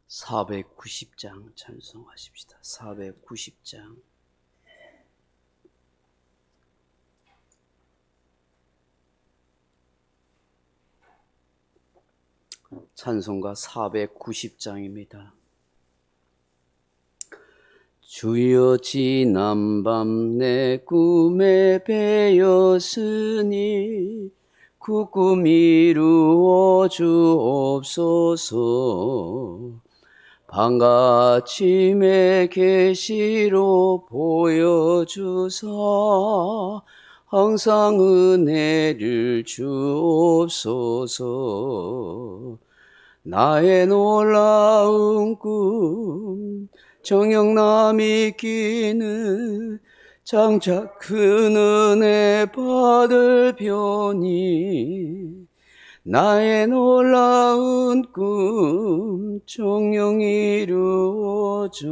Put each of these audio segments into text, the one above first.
490장 찬송하십시다. 490장. 찬송가 490장입니다. 주여 지난밤 내 꿈에 배었으니 그 꿈 이루어 주옵소서. 밤같임의 계시로 보여주사 항상 은혜를 주옵소서. 나의 놀라운 꿈 정영남이 끼는 장차 큰 은혜 받을 편이 나의 놀라운 꿈 정녕 이루어져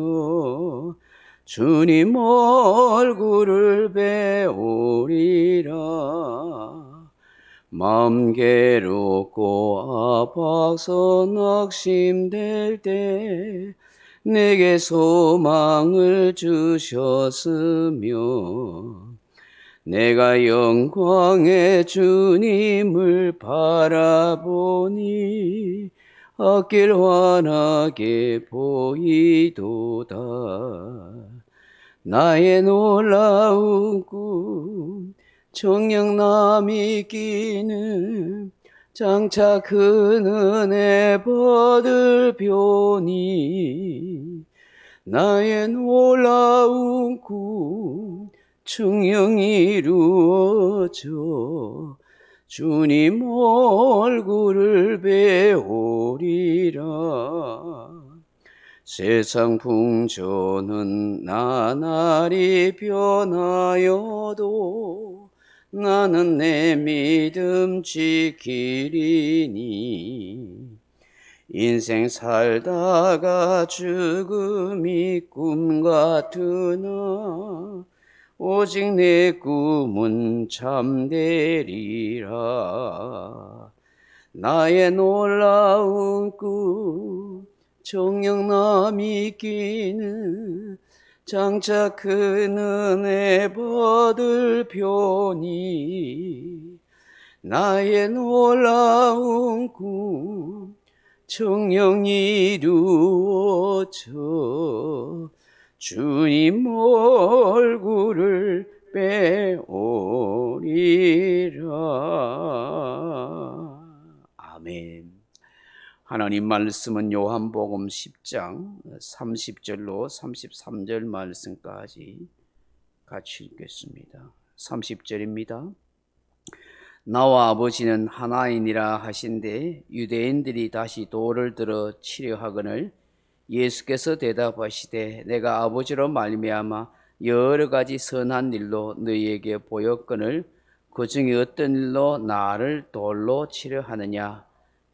주님 얼굴을 배우리라. 마음 괴롭고 아파서 낙심될 때 내게 소망을 주셨으며 내가 영광의 주님을 바라보니 앞길 환하게 보이도다. 나의 놀라운 꿈 정녕 남이 끼는 장차 큰 은혜 받을 편이 나의 놀라운 꿈 정녕 이루어져 주님 얼굴을 배우리라. 세상 풍조는 나날이 변하여도 나는 내 믿음 지키리니 인생 살다가 죽음이 꿈 같으나 오직 내 꿈은 참되리라. 나의 놀라운 꿈 정녕 남이 끼는 장차 큰 은혜 받을 편이 나의 놀라운 꿈 정녕 이루어져 주님 얼굴을 배우리라. 아멘. 하나님 말씀은 요한복음 10장 30절로 33절 말씀까지 같이 읽겠습니다. 30절입니다. 나와 아버지는 하나이니라 하신대 유대인들이 다시 돌을 들어 치려 하거늘 예수께서 대답하시되 내가 아버지로 말미암아 여러 가지 선한 일로 너희에게 보였거늘 그 중에 어떤 일로 나를 돌로 치려 하느냐.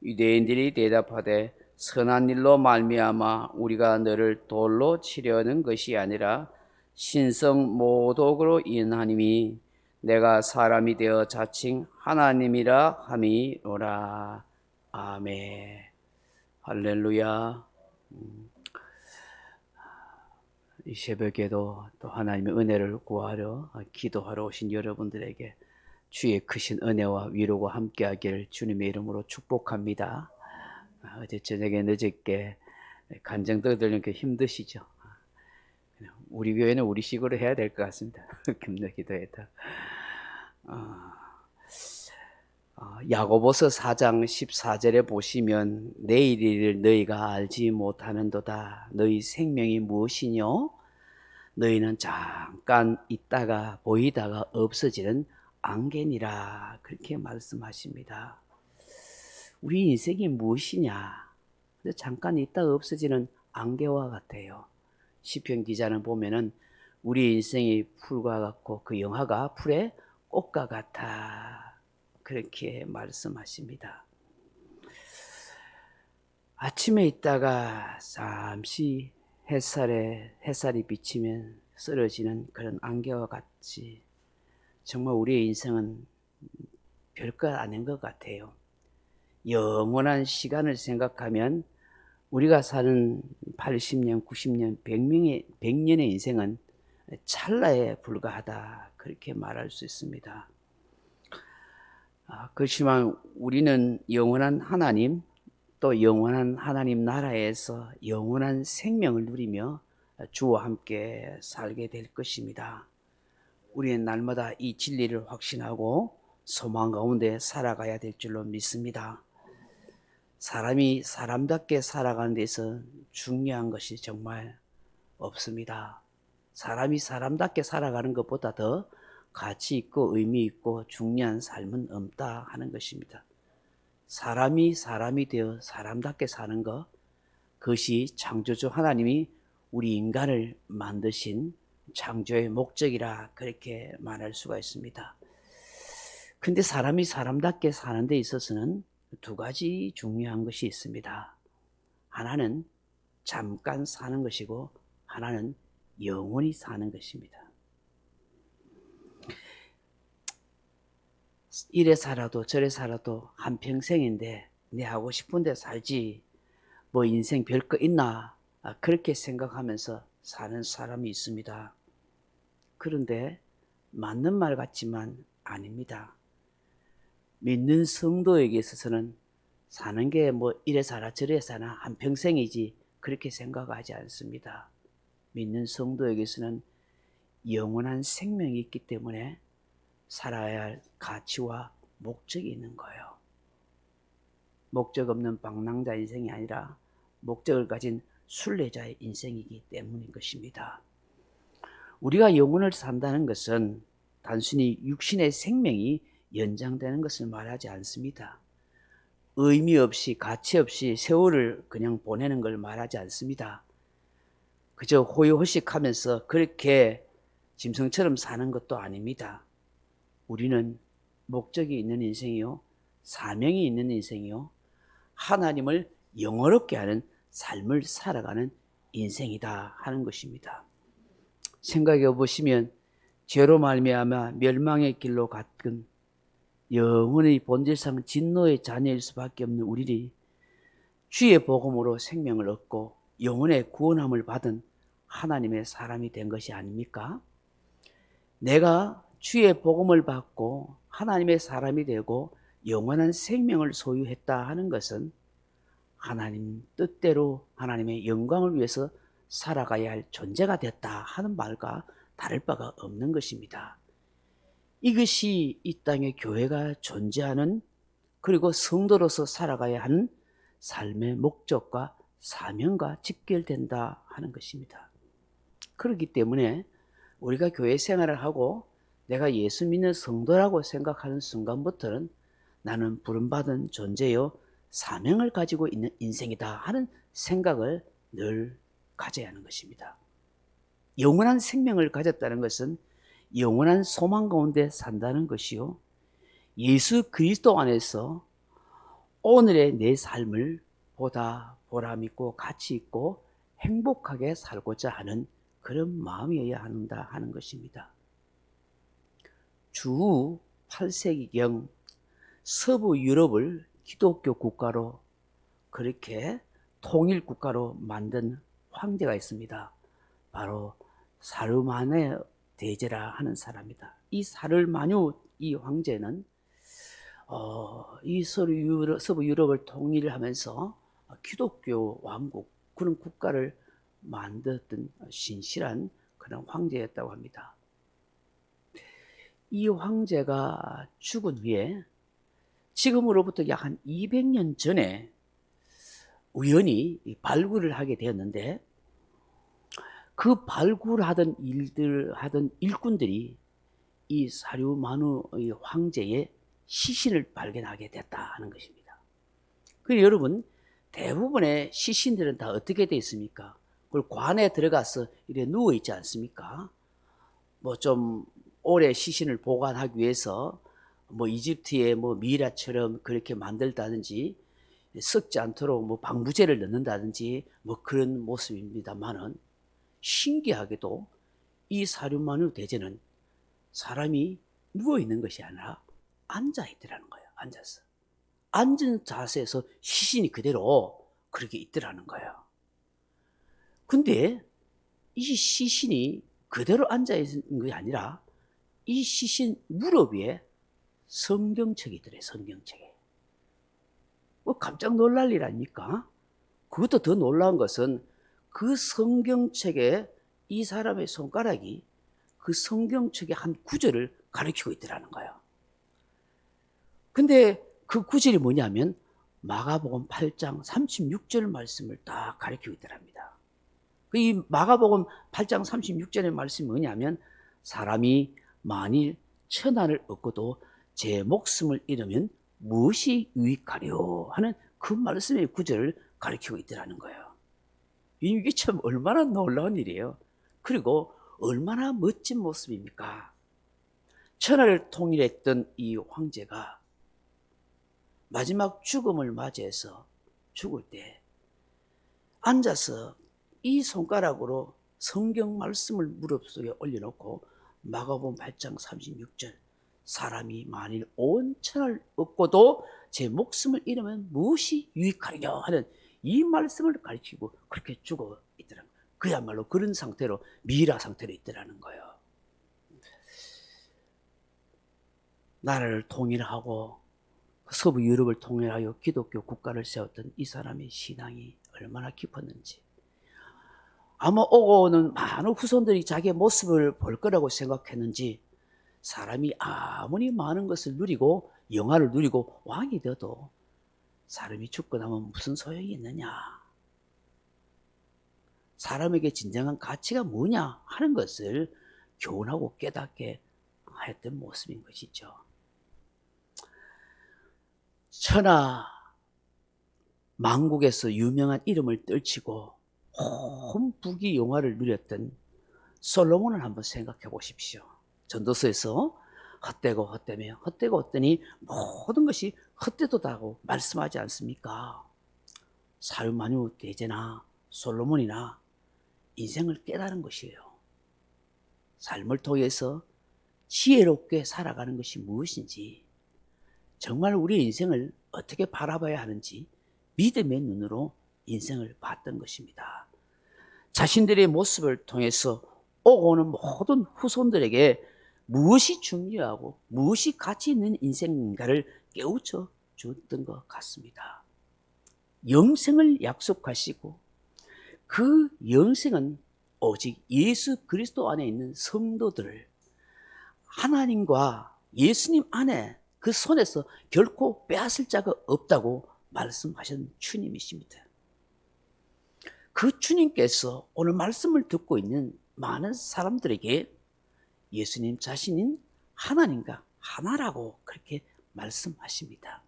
유대인들이 대답하되 선한 일로 말미암아 우리가 너를 돌로 치려는 것이 아니라 신성 모독으로 인하님이 내가 사람이 되어 자칭 하나님이라 함이로라. 아멘. 할렐루야. 이 새벽에도 또 하나님의 은혜를 구하러 기도하러 오신 여러분들에게 주의 크신 은혜와 위로가 함께하기를 주님의 이름으로 축복합니다. 어제 저녁에 늦게 간증들 이렇게 힘드시죠? 우리 교회는 우리식으로 해야 될 것 같습니다. 금요 기도회다. 야고보서 4장 14절에 보시면 내일 일을 너희가 알지 못하는도다. 너희 생명이 무엇이뇨? 너희는 잠깐 있다가 보이다가 없어지는 안개니라. 그렇게 말씀하십니다. 우리 인생이 무엇이냐? 잠깐 있다가 없어지는 안개와 같아요. 시편 기자는 보면은 우리 인생이 풀과 같고 그 영화가 풀의 꽃과 같아. 그렇게 말씀하십니다. 아침에 있다가 잠시 햇살이 비치면 쓰러지는 그런 안개와 같이 정말 우리의 인생은 별것 아닌 것 같아요. 영원한 시간을 생각하면 우리가 사는 80년, 90년, 100년의 인생은 찰나에 불과하다. 그렇게 말할 수 있습니다. 그렇지만 우리는 영원한 하나님, 또 영원한 하나님 나라에서 영원한 생명을 누리며 주와 함께 살게 될 것입니다. 우리는 날마다 이 진리를 확신하고 소망 가운데 살아가야 될 줄로 믿습니다. 사람이 사람답게 살아가는 데서 중요한 것이 정말 없습니다. 사람이 사람답게 살아가는 것보다 더 가치 있고 의미 있고 중요한 삶은 없다 하는 것입니다. 사람이 되어 사람답게 사는 것, 그것이 창조주 하나님이 우리 인간을 만드신 창조의 목적이라 그렇게 말할 수가 있습니다. 근데 사람이 사람답게 사는 데 있어서는 두 가지 중요한 것이 있습니다. 하나는 잠깐 사는 것이고 하나는 영원히 사는 것입니다. 이래 살아도 저래 살아도 한평생인데 내 하고 싶은데 살지 뭐 인생 별거 있나 그렇게 생각하면서 사는 사람이 있습니다. 그런데 맞는 말 같지만 아닙니다. 믿는 성도에게 있어서는 사는 게 뭐 이래 살아 저래 사나 한평생이지 그렇게 생각하지 않습니다. 믿는 성도에게서는 영원한 생명이 있기 때문에 살아야 할 가치와 목적이 있는 거예요. 목적 없는 방랑자 인생이 아니라 목적을 가진 순례자의 인생이기 때문인 것입니다. 우리가 영혼을 산다는 것은 단순히 육신의 생명이 연장되는 것을 말하지 않습니다. 의미 없이 가치 없이 세월을 그냥 보내는 걸 말하지 않습니다. 그저 호의호식하면서 그렇게 짐승처럼 사는 것도 아닙니다. 우리는 목적이 있는 인생이요, 사명이 있는 인생이요, 하나님을 영화롭게 하는 삶을 살아가는 인생이다 하는 것입니다. 생각해 보시면 죄로 말미암아 멸망의 길로 갔건 영원히 본질상 진노의 자녀일 수밖에 없는 우리들이 주의 복음으로 생명을 얻고 영혼의 구원함을 받은 하나님의 사람이 된 것이 아닙니까? 내가 주의 복음을 받고 하나님의 사람이 되고 영원한 생명을 소유했다 하는 것은 하나님 뜻대로 하나님의 영광을 위해서 살아가야 할 존재가 됐다 하는 말과 다를 바가 없는 것입니다. 이것이 이 땅에 교회가 존재하는 그리고 성도로서 살아가야 하는 삶의 목적과 사명과 직결된다 하는 것입니다. 그렇기 때문에 우리가 교회 생활을 하고 내가 예수 믿는 성도라고 생각하는 순간부터는 나는 부름받은 존재요 사명을 가지고 있는 인생이다 하는 생각을 늘 가져야 하는 것입니다. 영원한 생명을 가졌다는 것은 영원한 소망 가운데 산다는 것이요, 예수 그리스도 안에서 오늘의 내 삶을 보다 보람있고 가치있고 행복하게 살고자 하는 그런 마음이어야 한다 하는 것입니다. 주 8세기경 서부 유럽을 기독교 국가로 그렇게 통일 국가로 만든 황제가 있습니다. 바로 사르마네 대제라 하는 사람이다. 이 사르마뉴 이 황제는 이 서부 유럽을 통일하면서 기독교 왕국 그런 국가를 만들었던 신실한 그런 황제였다고 합니다. 이 황제가 죽은 후에 지금으로부터 약 한 200년 전에 우연히 발굴을 하게 되었는데 그 발굴하던 일꾼들이 이 사르마누의 황제의 시신을 발견하게 됐다 하는 것입니다. 그리고 여러분 대부분의 시신들은 다 어떻게 되어 있습니까? 그걸 관에 들어가서 이렇게 누워 있지 않습니까? 뭐 좀 오래 시신을 보관하기 위해서 뭐 이집트의 뭐 미라처럼 그렇게 만들다든지 썩지 않도록 뭐 방부제를 넣는다든지 뭐 그런 모습입니다만은 신기하게도 이 사르마누 대제는 사람이 누워 있는 것이 아니라 앉아 있더라는 거예요. 앉아서 앉은 자세에서 시신이 그대로 그렇게 있더라는 거예요. 근데 이 시신이 그대로 앉아있는 것이 아니라 이 시신 무릎 위에 성경책이 있더래요. 성경책에. 깜짝 놀랄 일 아닙니까? 그것도 더 놀라운 것은 그 성경책에 이 사람의 손가락이 그 성경책의 한 구절을 가리키고 있더라는 거예요. 근데 그 구절이 뭐냐면 마가복음 8장 36절 말씀을 딱 가리키고 있더랍니다. 이 마가복음 8장 36절의 말씀이 뭐냐면 사람이 만일 천하를 얻고도 제 목숨을 잃으면 무엇이 유익하려 하는 그 말씀의 구절을 가리키고 있더라는 거예요. 이게 참 얼마나 놀라운 일이에요. 그리고 얼마나 멋진 모습입니까? 천하를 통일했던 이 황제가 마지막 죽음을 맞이해서 죽을 때 앉아서 이 손가락으로 성경 말씀을 무릎 속에 올려놓고 마가복음 8장 36절 사람이 만일 온 천하를 얻고도 제 목숨을 잃으면 무엇이 유익하리냐 하는 이 말씀을 가르치고 그렇게 죽어 있더라는 거예요. 그야말로 그런 상태로 미라 상태로 있더라는 거예요. 나라를 통일하고 서부 유럽을 통일하여 기독교 국가를 세웠던 이 사람의 신앙이 얼마나 깊었는지, 아마 오고 오는 많은 후손들이 자기의 모습을 볼 거라고 생각했는지 사람이 아무리 많은 것을 누리고 영화를 누리고 왕이 되어도 사람이 죽고 나면 무슨 소용이 있느냐, 사람에게 진정한 가치가 뭐냐 하는 것을 교훈하고 깨닫게 했던 모습인 것이죠. 천하 만국에서 유명한 이름을 떨치고 온 북이 영화를 누렸던 솔로몬을 한번 생각해 보십시오. 전도서에서 헛되고 헛되며 헛되고 헛되니 모든 것이 헛되도다고 말씀하지 않습니까? 사유만유 대제나 솔로몬이나 인생을 깨달은 것이에요. 삶을 통해서 지혜롭게 살아가는 것이 무엇인지, 정말 우리의 인생을 어떻게 바라봐야 하는지 믿음의 눈으로 인생을 봤던 것입니다. 자신들의 모습을 통해서 오고 오는 모든 후손들에게 무엇이 중요하고 무엇이 가치 있는 인생인가를 깨우쳐 줬던 것 같습니다. 영생을 약속하시고 그 영생은 오직 예수 그리스도 안에 있는 성도들을 하나님과 예수님 안에 그 손에서 결코 빼앗을 자가 없다고 말씀하신 주님이십니다. 그 주님께서 오늘 말씀을 듣고 있는 많은 사람들에게 예수님 자신인 하나님과 하나라고 그렇게 말씀하십니다.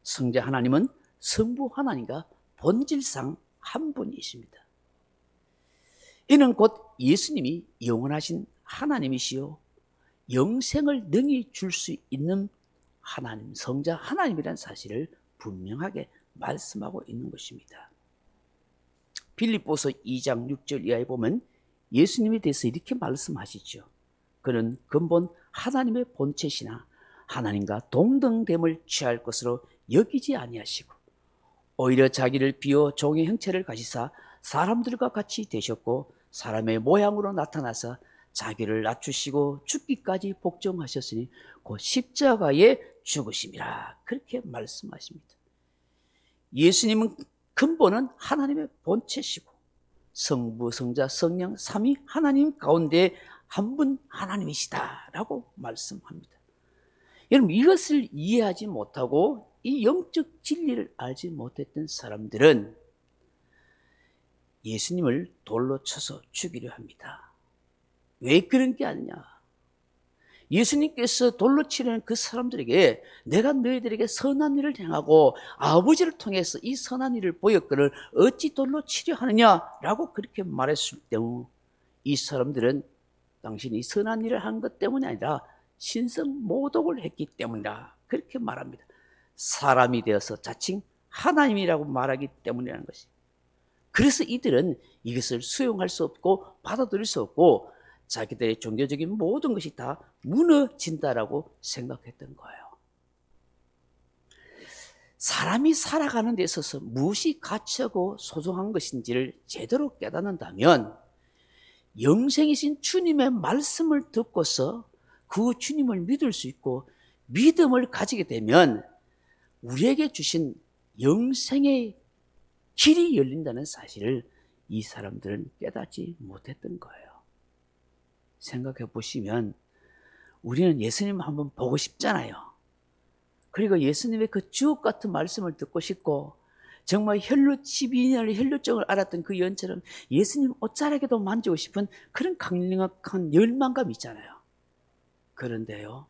성자 하나님은 성부 하나님과 본질상 한 분이십니다. 이는 곧 예수님이 영원하신 하나님이시요 영생을 능히 줄 수 있는 하나님, 성자 하나님이라는 사실을 분명하게 말씀하고 있는 것입니다. 빌립보서 2장 6절 이하에 보면 예수님에 대해서 이렇게 말씀하시죠. 그는 근본 하나님의 본체시나 하나님과 동등됨을 취할 것으로 여기지 아니하시고 오히려 자기를 비워 종의 형체를 가지사 사람들과 같이 되셨고 사람의 모양으로 나타나서 자기를 낮추시고 죽기까지 복종하셨으니 곧 십자가에 죽으심이라 그렇게 말씀하십니다. 예수님은 근본은 하나님의 본체시고 성부, 성자, 성령, 삼위 하나님 가운데 한 분 하나님이시다라고 말씀합니다. 여러분, 이것을 이해하지 못하고 이 영적 진리를 알지 못했던 사람들은 예수님을 돌로 쳐서 죽이려 합니다. 왜 그런 게 아니냐? 예수님께서 돌로 치려는 그 사람들에게 내가 너희들에게 선한 일을 행하고 아버지를 통해서 이 선한 일을 보였거늘 어찌 돌로 치려 하느냐라고 그렇게 말했을 때 이 사람들은 당신이 선한 일을 한 것 때문이 아니라 신성 모독을 했기 때문이다 그렇게 말합니다. 사람이 되어서 자칭 하나님이라고 말하기 때문이라는 것이. 그래서 이들은 이것을 수용할 수 없고 받아들일 수 없고 자기들의 종교적인 모든 것이 다 무너진다라고 생각했던 거예요. 사람이 살아가는 데 있어서 무엇이 가치하고 소중한 것인지를 제대로 깨닫는다면 영생이신 주님의 말씀을 듣고서 그 주님을 믿을 수 있고 믿음을 가지게 되면 우리에게 주신 영생의 길이 열린다는 사실을 이 사람들은 깨닫지 못했던 거예요. 생각해 보시면 우리는 예수님 한번 보고 싶잖아요. 그리고 예수님의 그 주옥 같은 말씀을 듣고 싶고 정말 혈루 12년의 혈루증을 앓았던 그 연처럼 예수님 옷자락에도 만지고 싶은 그런 강력한 열망감이 있잖아요. 그런데요,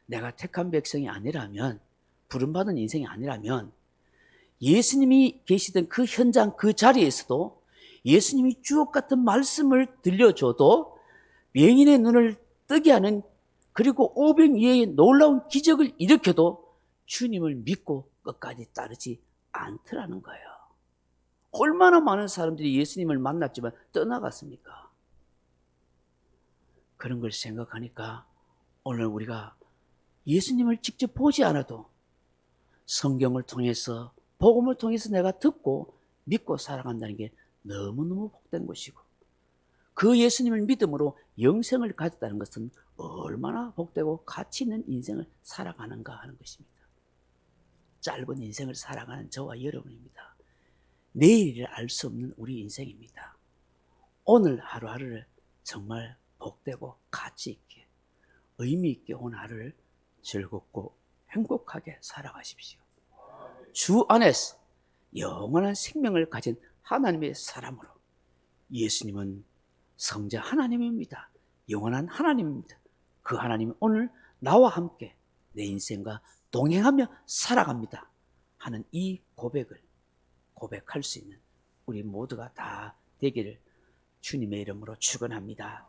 내가 택한 백성이 아니라면, 부름받은 인생이 아니라면 예수님이 계시던 그 현장 그 자리에서도 예수님이 주옥 같은 말씀을 들려줘도 맹인의 눈을 뜨게 하는, 그리고 오병 이어의 놀라운 기적을 일으켜도 주님을 믿고 끝까지 따르지 않더라는 거예요. 얼마나 많은 사람들이 예수님을 만났지만 떠나갔습니까? 그런 걸 생각하니까 오늘 우리가 예수님을 직접 보지 않아도 성경을 통해서, 복음을 통해서 내가 듣고 믿고 살아간다는 게 너무너무 복된 것이고, 그 예수님을 믿음으로 영생을 가졌다는 것은 얼마나 복되고 가치 있는 인생을 살아가는가 하는 것입니다. 짧은 인생을 살아가는 저와 여러분입니다. 내일을 알 수 없는 우리 인생입니다. 오늘 하루하루를 정말 복되고 가치 있게 의미 있게 오늘 하루를 즐겁고 행복하게 살아가십시오. 주 안에서 영원한 생명을 가진 하나님의 사람으로, 예수님은 성자 하나님입니다. 영원한 하나님입니다. 그 하나님은 오늘 나와 함께 내 인생과 동행하며 살아갑니다 하는 이 고백을 고백할 수 있는 우리 모두가 다 되기를 주님의 이름으로 축원합니다.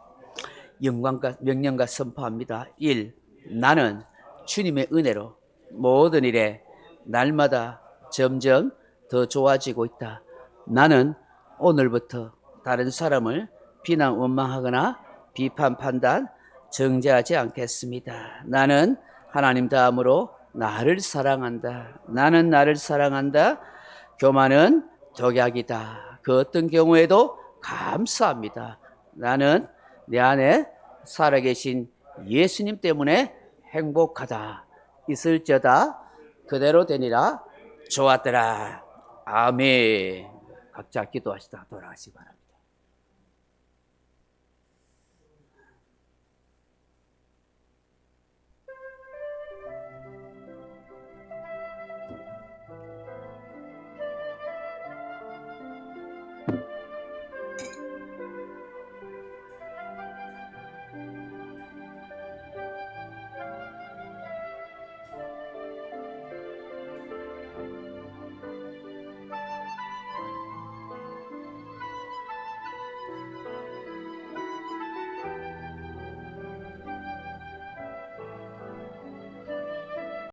영광과 명령과 선포합니다. 1. 나는 주님의 은혜로 모든 일에 날마다 점점 더 좋아지고 있다. 나는 오늘부터 다른 사람을 비난 원망하거나 비판 판단 정죄하지 않겠습니다. 나는 하나님 다음으로 나를 사랑한다. 나는 나를 사랑한다. 교만은 독약이다. 그 어떤 경우에도 감사합니다. 나는 내 안에 살아계신 예수님 때문에 행복하다. 있을저다 그대로 되니라. 좋았더라. 아멘. 각자 기도하시다 돌아가시 바랍니다.